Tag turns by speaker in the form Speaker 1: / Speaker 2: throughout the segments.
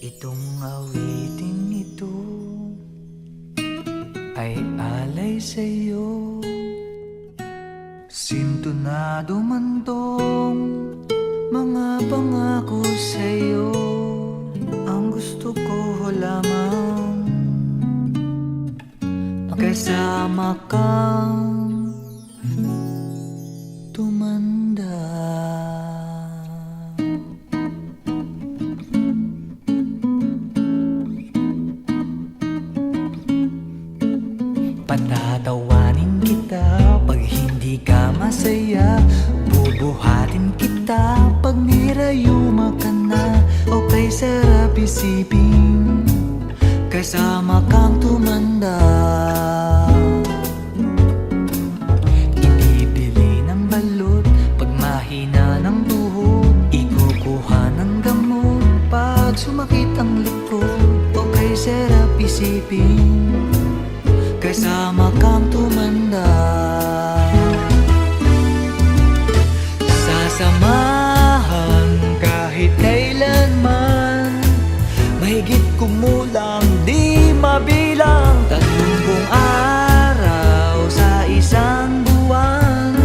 Speaker 1: Itong awiting ito ay alay sa'yo. Sintonado man tong mga pangako sa'yo. Ang gusto ko lamang makasama kang tumanda. Patatawanin kita pag hindi ka masaya. Bubuhatin kita pag nirayuma ka na. O kay sarap isipin kasama kang tumanda. Ibibili ng balot pag mahina ng tuhod. Ikukuha ng gamot pag sumakit ang likod. O kay sarap isipin kasama kang tumanda. Sasamahan kahit kailanman, mahigit kumulang di mabilang. 30 araw sa isang buwan,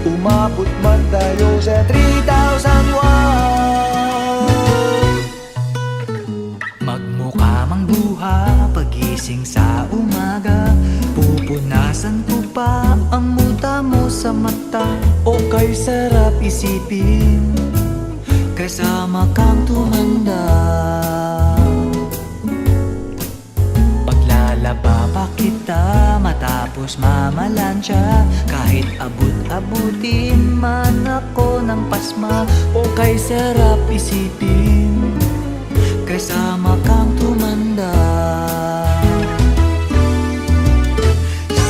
Speaker 1: umabot man tayo sa 3,001. Magmukha mang buha pagising sa umaga, pupunasan ko pa ang muta mo sa mata. O kay sarap isipin kasama kang tumanda. Paglalaba pa kita matapos mamalansya, kahit abut-abutin man ako ng pasma. O kay sarap isipin kasama kang tumanda.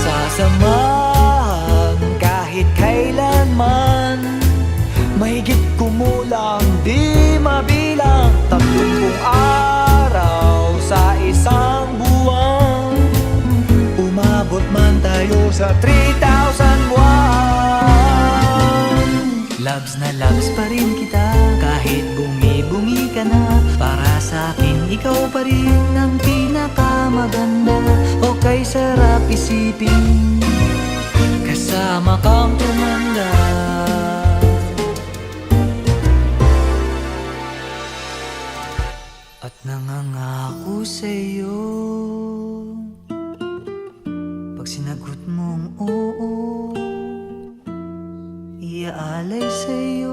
Speaker 1: Sasamahan kahit kailanman, mahigit kumulang di mabilang. 30 araw sa isang buwan, umabot man tayo sa 3,001. Loves na loves pa rin kita kahit bungi-bungi ka na. Para sa akin ikaw pa rin ang pinakamaganda. O kay sarap isipin kasama kang tumanda. At nangangako sa'yo pag sinagot mong oo, iaalay sa'yo